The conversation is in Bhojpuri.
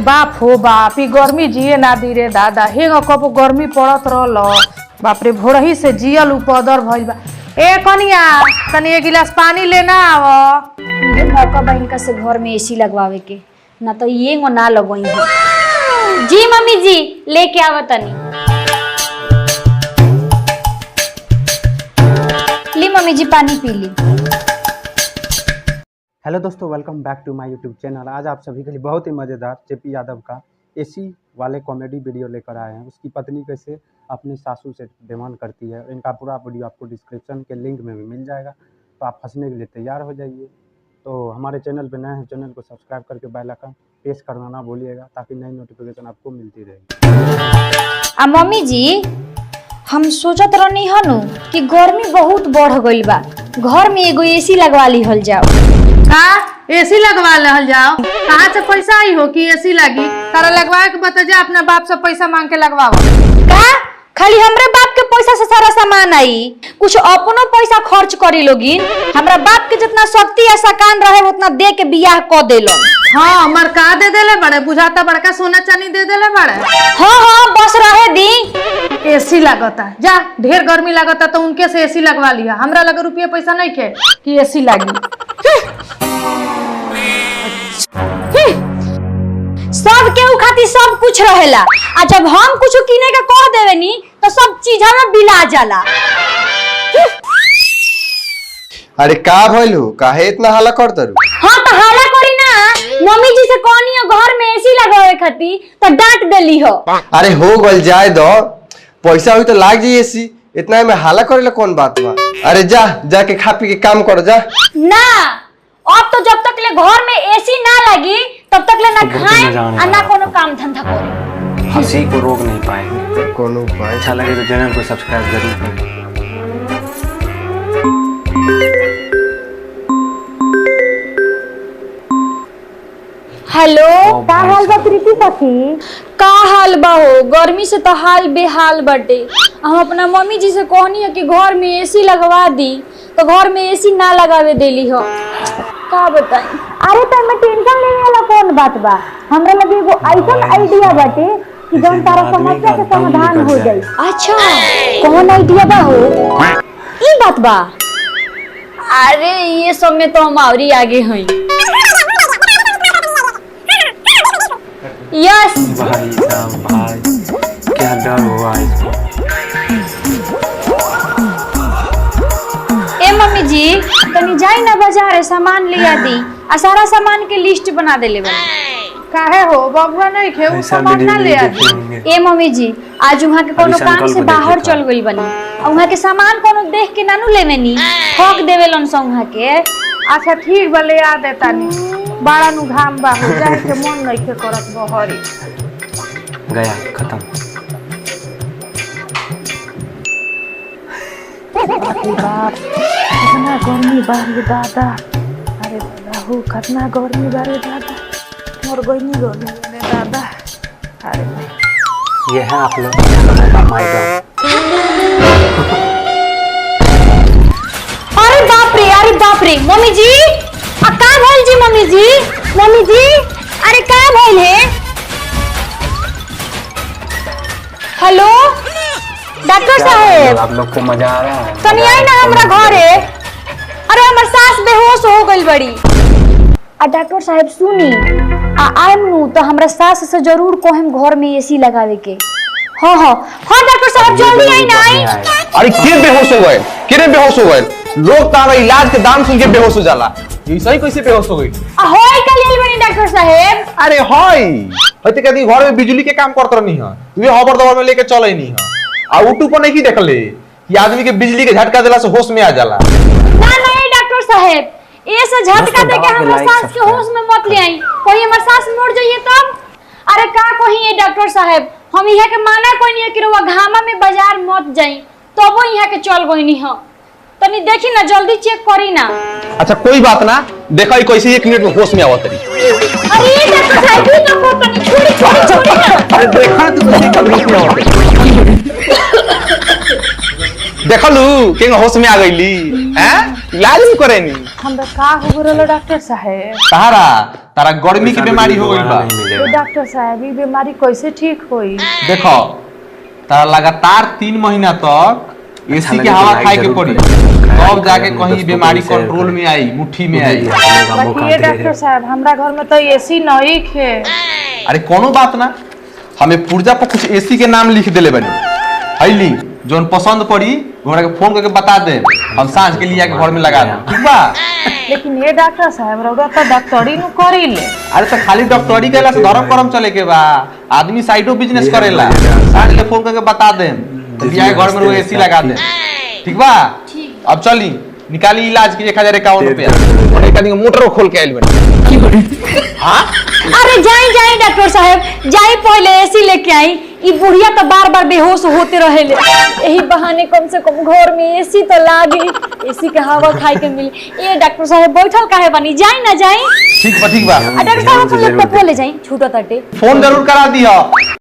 बाप हो बाप ई गर्मी जिए ना दी रे दादा। हेंग कब गर्मी पड़त रहल बाप रे भोरही से जियल उपदर भइल बा। ए कनिया तनी एक गिलास पानी लेना आव। ये मौका बा इनका से घर में एसी लगवावे के, ना तो ये ना लगवाई है। जी मम्मी जी लेके आवा तनी। ली मम्मी जी पानी पी ली। हेलो दोस्तों, वेलकम बैक टू माय यूट्यूब चैनल। आज आप सभी के लिए बहुत ही मज़ेदार जेपी यादव का एसी वाले कॉमेडी वीडियो लेकर आए हैं। उसकी पत्नी कैसे अपनी सासू से डिमांड करती है, इनका पूरा वीडियो आपको डिस्क्रिप्शन के लिंक में भी मिल जाएगा, तो आप हंसने के लिए तैयार हो जाइए। तो हमारे चैनल पर नए हैं, चैनल को सब्सक्राइब करके बेल आइकन प्रेस करना ना भूलिएगा, ताकि नई नोटिफिकेशन आपको मिलती रहेगी। मम्मी जी हम सोचत रहनी हनु कि गर्मी बहुत बढ़ गइल बा, घर में एगो एसी लगवा ली जाओ। का एसी लगवा लहल जाओ? कहाँ से पैसा आई हो कि एसी लगी? तारा लगवाए के बता जा, अपना बाप से पैसा मांग के लगवाओ। का खाली हमरे बाप के पैसा से सारा सामान आई? कुछ अपनो पैसा खर्च करी लोगिन। हमरा बाप के जितना शक्ति या सकान रहे उतना दे के बियाह क देलन। हाँ मरका दे देले बड़े, बुझाता बड़का सोना चांदी दे देले बड़े। हाँ बस रहे दी। एसी लागता, जा ढेर गर्मी लागता तो उनके से एसी लगवा लिया। हमरा लगे रुपया पैसा नहीं खे कि एसी लागी। सब के खातिर सब कुछ रहेला, आ जब हम कुछ किने के कह देवे नी तो सब चीज में बिला जाला। अरे का भइलू, काहे इतना हल्ला करतरू? हाँ तो हल्ला करी ना, मम्मी जी से कहनी हो घर में एसी लगावे खातिर तो डांट देली हो। अरे हो गल जाए दो, पैसा हुई तो लाग जाई एसी, इतना में हल्ला करेला कौन बात बा? अरे जा जाके खा पी के काम कर जा। ना अब तो जब तक ले घर में एसी ना लगी तब तक ले ना खाए और ना कोनो काम धंधा करे। हंसी को रोक नहीं पाएंगे। कोनो उपाय? अच्छा लगे तो चैनल को सब्सक्राइब जरूर करें। हेलो, का हाल बा प्रीति सखी? का हाल बा हो? गर्मी से तो हाल बेहाल बटे। हम अपना मम्मी जी से कहनी है कि घर में एसी लगवा दी, तो घर में एसी ना लगावे देली हो। का बताई? अरे तो मैं टेंशन लेने वाला कौन बात बा? हमरा लगे एगो ऐसा आइडिया बाटे कि जौन तारा समस्या के समाधान हो जाई। अच्छा कौन आइडिया बा हो? ई बात बा? अरे ये सब में तो हम औरी आगे हई। यस भाई साहब भाई, क्या डर हुआ इसको। ए मम्मी जी तनी जाई ना बाजार सामान लिया दी, आ सारा सामान के लिस्ट बना देले बा। काहे हो बबुआ नहीं खे उ सामान ना ले आ। ए मम्मी जी आज वहां के कोनो काम से बाहर चल गइल बनी, और वहां के सामान कोनो देख के नानू लेवे नी, ठोक देवेलन स वहां के। अच्छा ठीक बा, ले आ देता नी। बाड़ा नु घाम बा, हो जाए के मन नहीं के करत बहरी। गया खत्म। बाप कितना गर्मी बा रे दादा। अरे दादा हो कितना गर्मी बा रे दादा, मर गई गर्मी रे दादा। अरे ये है आप लोग का माइक। अरे बाप रे मम्मी जी आ का भइल जी? मम्मी जी अरे का भइल है? हेलो डॉक्टर साहब, आप लोग को मजा आ रहा है? तनी आई ना हमरा घरे। अरे हमर सास बेहोश हो गइल बड़ी। आ डॉक्टर साहब सुनी, आइम नु तो हमरा सास से जरूर कहम घर में एसी लगावे के। हाँ डॉक्टर साहब जल्दी आई ना। आई अरे के बेहोश हो गए? किरे बेहोश हो गए? लोग तारा इलाज के दाम सुन के बेहोश हो जाला। ये सही कैसे बेहोश हो गई? होय का लेल बनी डॉक्टर साहब? अरे हाय हते कदी घर में बिजली के काम करत रहनी है, तू हबर दबर में लेके चले नहीं है। आ यूट्यूब पर नहीं की देखले कि आदमी के बिजली के झटका देला से होश में आ जाला। ना डॉक्टर साहब, ए से झटका दे के हमरा सास के होश में मत ले आई, कोई हमर सास मर जाइए तब। अरे का कहिए डॉक्टर साहब, हम इहा के माना कोई नहीं कि रवा घामा में बाजार मत जाई, तबो इहा के चल गइनी ह। तनी देखी ना, जल्दी चेक करी ना। अच्छा कोई बात ना, देखा कैसे 1 मिनट में होश में आवत रही। अरे डॉक्टर साहब भी तो तनी छोड़ी ना। अरे देखा तू कैसे होश में आवत। देखलू के होश में आ गईली हैं? इलाज नहीं करेनी। हमरा का हो गइल डॉक्टर साहब? तारा गर्मी की बीमारी हो गई बा। तो डॉक्टर साहब ई बीमारी कैसे ठीक होई? देखो तारा लगातार 3 महीना तक एसी के हवा खाए के पड़ी, तब जाके कहीं बीमारी कंट्रोल में आई, मुट्ठी में आई। बाकी ये डॉक्टर साहब हमरा घर में तो एसी नहीं है। अरे कोनो बात ना, हमें पुर्जा पर कुछ एसी के नाम लिख देले बनी, हैली जोन पसंद पड़ी हमरा के फोन करके बता दे, हम सांझ के लिए आके घर में लगा दे, ठीक बा? लेकिन ये डॉक्टर साहब रउरा तो डॉक्टरी नु करी ले। अरे तो खाली डॉक्टरी करेला से धर्म करम चले के बा, आदमी साइडो बिजनेस करेला, सांझ के फोन करके बता दे, बिया घर में एसी लगा दे, ठीक बा? अब चली निकाली इलाज की 1051 रुपया, और एक आदमी मोटर खोल के आइल बनी। हां अरे जाई डॉक्टर साहब, जाई पहले एसी लेके आई। ई बुढ़िया तो बार बार बेहोश होते रहेले, यही बहाने कम से कम घर में एसी तो लागी, एसी के हवा खाए के मिली। ए डॉक्टर साहब बैठल काहे बनी, जाई ना जाई? ठीक बा। डॉक्टर साहब अपन लोग पे ले जाई, छूटा तटे। फोन जरूर करा दियो,